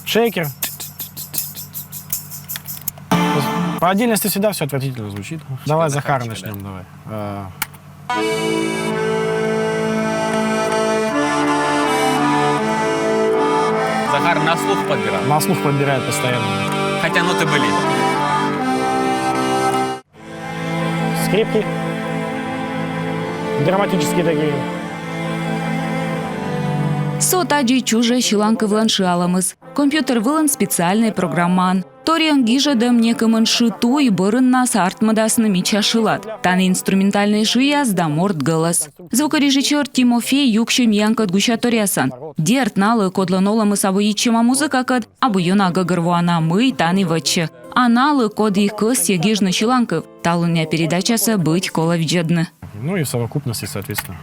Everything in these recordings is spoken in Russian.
Шейкер. По отдельности всегда все отвратительно звучит. Давай Захара начнем, давай. Захар на слух подбирал. На слух подбирает постоянно. Хотя ноты были. Скрипки. Драматические такие. Сотаджи чуже шиланка вланши аламыз. Компьютер вылан специальный программан. Ториан гижа дам некомын шиту и бырын нас артмадасны мича шилат. Таны инструментальный шияз да морд голос. Звукорежиссер Тимофей юкшим янкат гуща торясан. Дерт налы кодланоламы сабуичима музыка кад, абуюна гагарвуана мы таны вачы. А налы код их кыс егижны шиланков. Талуня передачаса быть коловджедны. Ну и в совокупности, соответственно.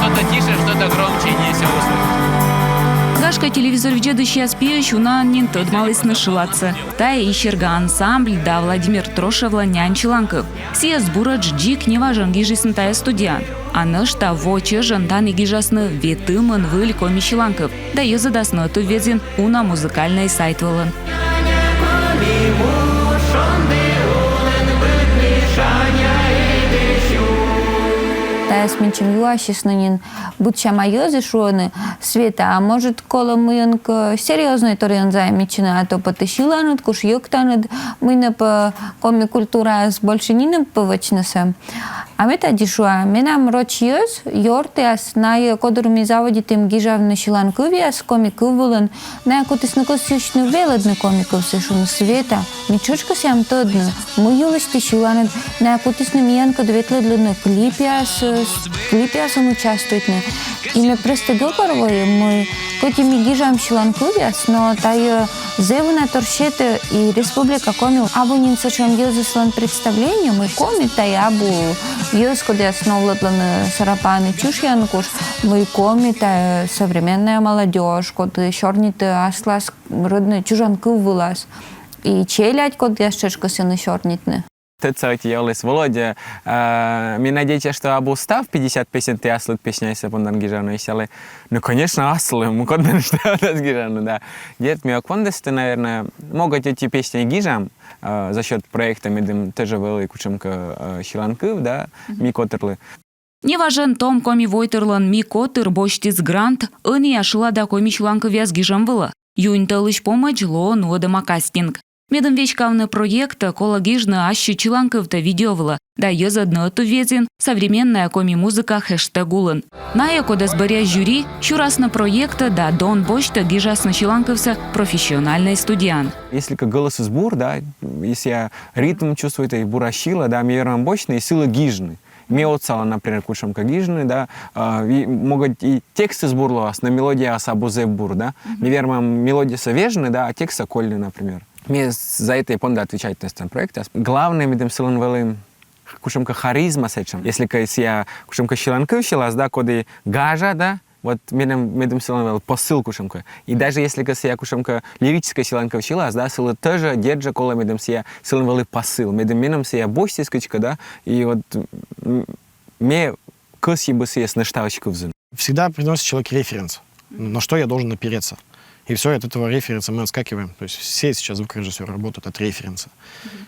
Что-то тише, что-то громче, не все услышать. Гашка телевизор вджеды сейчас пьешь, уна нинтод малый нашилаться. Тая и щерга ансамбль, да Владимир Трошевла нян чиланков. Сия сбурач джик неважен гижисн тая студиан. А нышта воче жантаны гижасны ветымын выль коми чиланков. Да ее задасны ту ведзин уна музыкальный сайт вылын. Таяс менчим юашиснанин будча майозы шуаны света, а может кола мыянк серьезной торян займечена, а то потащиланут куш юктанут мы по коми культура с больше не повачнаса. А мы та дешуа, мы нам рочьёз йортеас на кодруми заводитым гижавны шиланкувиас комиков вылан, на якутисну косючну велодну комиков сешуну света, мичочка сям тодну, мы юлышти шиланут, на якутисну миянку дветледлину клипиас он участвует. И мы просто говорим, мы котими гижам шиланкувиас, но тая зевна торщета и республика коми абу нин сочам ёзыслан представление, мы коми тая абу ёз, куда основладланы сарапаны чушьянкуш, мы коми тая современная молодежь, куда шорнит аслас родный чужанку вылаз. И челядь, куда я шешкасы на шорнитны. Тыцать елес Володя. Мне надеюсь, что абу став 50-50 ты аслыт песняйся пондан гижану исялы. Ну, конечно, аслы, мы кодны что это гижану, да. Дед, ми оквондесты, наверное, могут эти песни гижам за счет проекта медым тоже велы кучемка шиланков, да, ми котерлы. Неважен том коми войтерлан ми котыр боштиц грант, ыни ашыла да коми шиланков яз гижам выла. Юнталыш помощь лон одама кастинг. Медом вечкавны проекта колагижны ащи чиланковта видеовла, да езадно ту ветзин современная коми-музыка хэштегулын. Ная кода сборя жюри, щурасна проекта да дон бочта гижасна чиланковса профессиональный студиан. Если как голос сбор, да, если я ритм чувствую, это и буращила, да, ми рамбочные и сила гижны. Ми отцала, например, кучам как гижны, да, могут и тексты сбурловас, на мелодия асабузе бур, да. Ми вермам мелодия совежны, да, а текст сокольный, например. Мне за это и понда отвечать на этом проекте. Главное, мы там силен велим кушамка харизма сечем. Если я кушамка шиланков шилас, да, коды гажа, да, вот мы там силен вел посыл кушамка. И даже если я кушамка лирическая шиланков шилас, да, сила тоже держа кола мы там силен вели посыл. Мы там сия бости скачка, да, и вот мне куси бы сия снештавочку взял. Всегда приносит человек референс. На что я должен опереться. И все, от этого референса мы отскакиваем. То есть все сейчас звукорежиссеры работают от референса.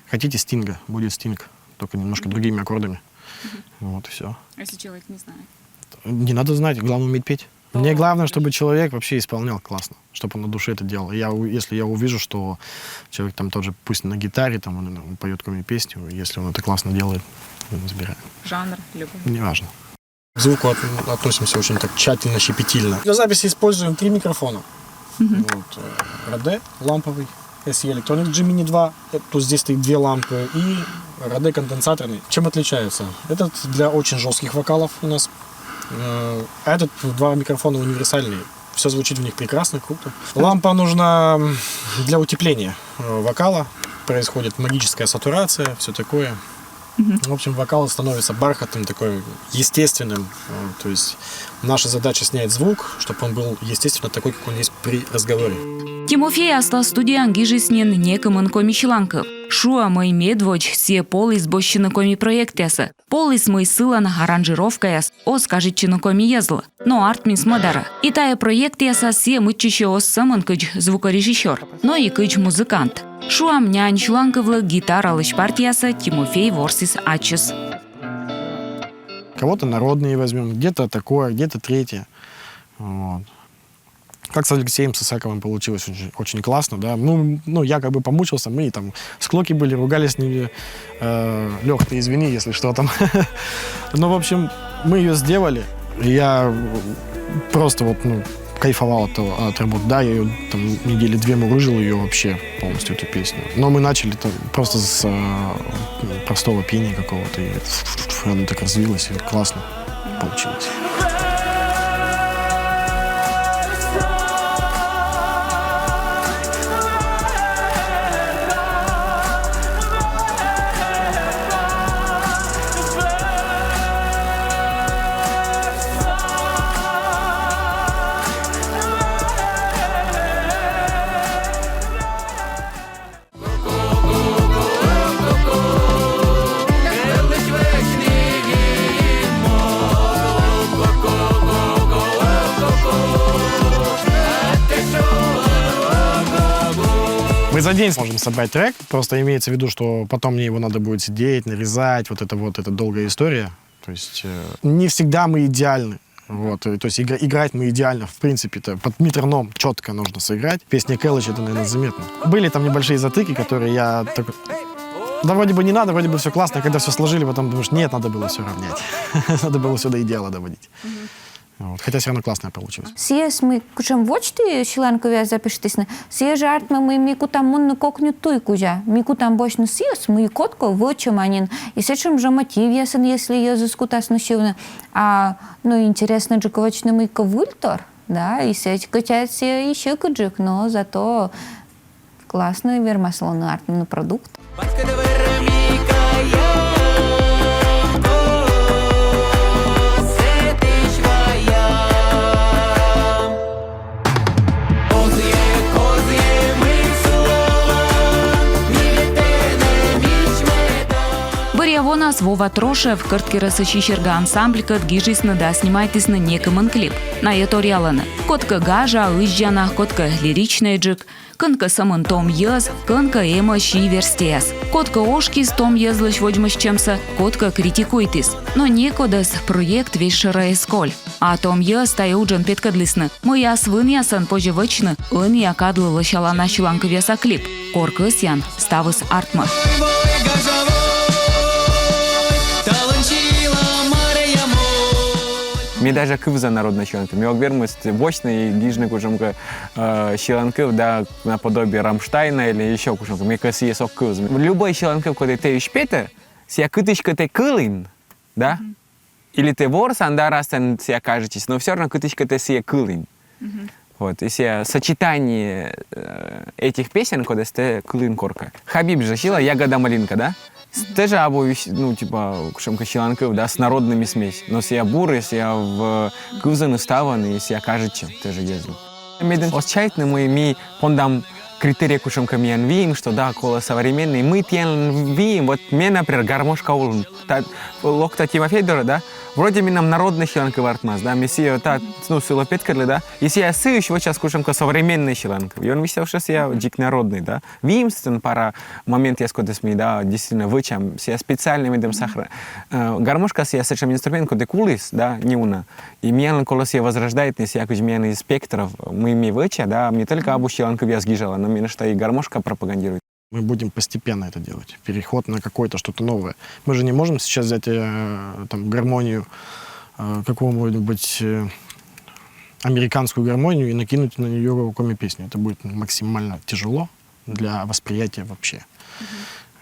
Хотите Стинга, будет Стинг, только немножко другими аккордами. Вот и все. А если человек не знает? Не надо знать, главное уметь петь. Мне главное, чтобы человек вообще исполнял классно, чтобы он на душе это делал. Если я увижу, что человек там тоже, пусть на гитаре, там он поет какую-нибудь песню, если он это классно делает, мы забираем. Жанр любой? Неважно. К звуку относимся очень так тщательно, щепетильно. Для записи используем 3 микрофона. Вот, Rode ламповый, SE Electronics G-Mini 2, тут здесь стоит 2 лампы, и Rode конденсаторный. Чем отличается? Этот для очень жестких вокалов у нас, а этот 2 микрофона универсальные. Все звучит в них прекрасно, круто. Лампа нужна для утепления вокала, происходит магическая сатурация, все такое. В общем, вокал становится бархатным, такой естественным. То есть наша задача снять звук, чтобы он был естественно такой, как он есть при разговоре. Тимофей асла студиян гижиснен некомын комичиланков. Шуа мой медвоч сие полы с бощинокоми проектеса. Полы с мой сылан аранжировкаяс, о скажет чинокоми езла. Но артминс модара. И тая проектеса сие мытчище ос самон кыч звукорежиссер, но и кыч музыкант. Шуа мнянь шланковла гитара лыч партияса Тимофей Ворсис Ачес. Кого-то народные возьмем, где-то такое, где-то третье. Вот. Как с Алексеем Сысаковым получилось очень, очень классно, да. Ну, я как бы помучился, мы там склоки были, ругались с ними. Лёх, ты извини, если что там. Ну, в общем, мы ее сделали. Я просто вот, кайфовал от работы. Да, я ее там недели 2 мурыжил ее вообще полностью, эту песню. Но мы начали там просто с простого пения какого-то, и оно так развилось, и классно получилось. Мы за день сможем собрать трек, просто имеется в виду, что потом мне его надо будет сидеть, нарезать, вот это долгая история. То есть не всегда мы идеальны. Вот, то есть играть мы идеально, в принципе-то, под метроном четко нужно сыграть. Песня Кэлыч, это, наверное, заметно. Были там небольшие затыки, которые я такой... Да вроде бы не надо, вроде бы все классно, а когда все сложили, потом думаешь, нет, надо было все равнять. Надо было все до идеала доводить. Вот. Хотя все равно классно получилось. Сиес мы кучам вочти шиланковия запиштисне. Сие жарт мы мику там мунну кокню туй кузя. Мику там бочну сиес мы котко вочем анин. И сечем же мотив ясен, если я заскутас носивна. А интересно джиковочный мы ковультор, да, и сеть качать еще куджик, но зато классный вермаслонный артный продукт. Вона Вова Трошев, кырткера сычищерга ансамбликат гижис нада снимайтис на некомын клип. На еториаланы. Котка гажа, ыжжана, котка лиричный джик, кынка самын том ез, кынка эма щи верстес. Котка ошкис том езлыш водьмыш чемса, котка критикуйтис. Но некодас проект вешера эсколь. А том ез тая уджан петкадлисны. Моя свын ясан пожевычны, ын якадлы лышала на шиланка веса клип. Коркыс ян, ставыс артма. Мне даже кывза народная щеланка. Мне вермость бочный, гижный кушамка щеланков, да, наподобие Рамштайна или еще кушамка. Мне кажется, есть кывз. Любой щеланков, когда ты шпета, ся кытышка ты кылын, да? Или ты ворс, анда раз ты себя кажетесь, но все равно кытышка ты себя кылын. Вот, если сочетание этих песен, когда ты кылын корка. Хабиб же щила, ягода малинка, да? Тоже обои, кушамка щеланков, да, с народными смесь. Но если я бур, если я в кузаны ставан, если я кажется, тоже ездил. Меден осчайтно мы пондам критерии кушамка миян вим, что да, коло современный, мы тян вим, вот мне, например, гармошка улун, локта Тимофей Дора, да, вроде нам народный щеланка вартмаз, да, мессия, силопеткали, да, если я сыщ, вот сейчас кушамка современный щеланка, и он мислял, что я дик народный, да, вимстен пара момент я сколько сми, да, действительно вычам, я специально медем сахара, гармошка я сечам инструмент, куда кулис, да, не уна, и миян колос я возрождает, не я миян из спектров, мы ми выча, да, не только обу щеланка я сгижала, но мне что и гармошка пропагандирует. Мы будем постепенно это делать. Переход на какое-то что-то новое. Мы же не можем сейчас взять там гармонию, какую-нибудь американскую гармонию и накинуть на нее руками песню. Это будет максимально тяжело для восприятия вообще.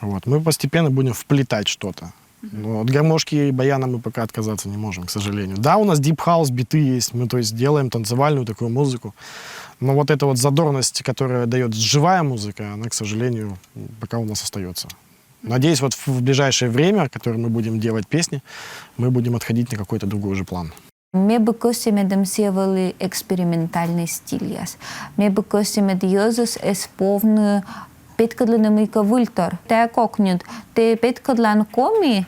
Вот. Мы постепенно будем вплетать что-то. Но от гармошки и баяна мы пока отказаться не можем, к сожалению. Да, у нас дип-хаус, биты есть. Мы, то есть, делаем танцевальную такую музыку. Но вот эта вот задорность, которая дает живая музыка, она, к сожалению, пока у нас остается. Надеюсь, вот в ближайшее время, в которое мы будем делать песни, мы будем отходить на какой-то другой уже план. Ме бы косиме демсевали экспериментальный стиль. Ме бы косиме дьёзес эсповны петкадлана мыйка выльтор. Те кокнют, те петкадлан коми,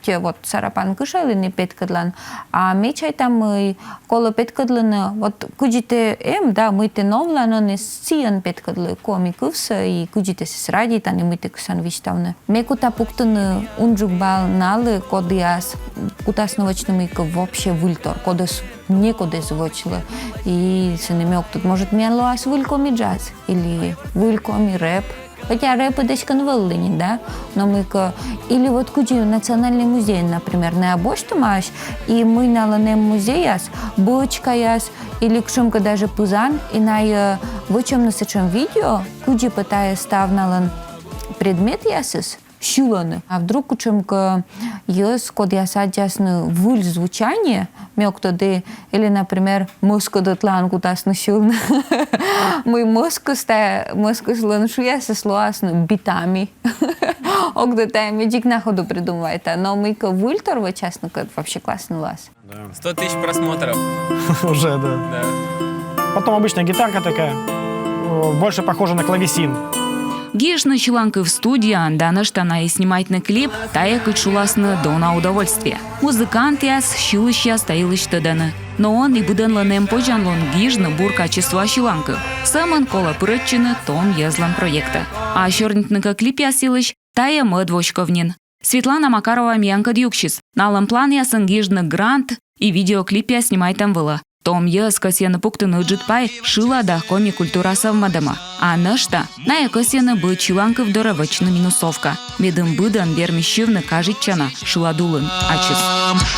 те вот сарапан кышалыны петкадлан, а мечай там мы коло петкадлана, вот куджите да, мы те новланоны сиан петкадлы коми кывса и куджите с ради тани мы те кысан виштавны. Мекута пуктаны унжук бал налы кодиас кутасновочны мыйка вообще выльтор, кодас некуда звучало. И се намек тут, может, мялоас вылькоми джаз или вылькоми рэп. Хотя рэп и дочкан выллыни, да? Но мы или вот куча национальный музей, например, на обочту маш, и мы на ланем музеяс, бочкаяс, или кшумка даже пузан, и на вычем насычем видео, куча пытаясь став на лан предмет ясыс, щуланы. А вдруг кучемка ес, код я садясны выль звучание, мёк тоды, или, например, мозг дотлан кутасны щулны. Мы мозг слон шуясы слоасны битами. Огда тайм медик на ходу придумывает. Но мы выльтор вот честно, вообще классный лаз. 100 тысяч просмотров. Уже, да. Да. Потом обычная гитарка такая, больше похожа на клавесин. Гишна Чиланка в студии, андана штана и снимать на клип, тая кычуласна дона удовольствие. Музыкант яс щилыща стоилыч тадана. Но он и будан ланем поджанлон гижна бур качества Чиланка. Саман кола прытчины том езлан проекта. А щорнитника клип ясилыч, тая мыдвочковнин. Светлана Макарова мянка дюкшис. Налам план ясын гижна грант и видеоклип я снимай там было. Том ес косьяны пуктыны джитпай шила да коми культура совмадама. А нышта на косьяны бы Чиланка вдоровочна минусовка. Медым быдан вермищевны кажичана шиладулын ачыс.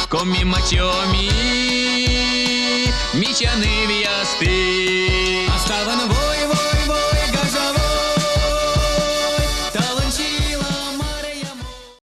Коми мачоми, мичаны виясты. Оставан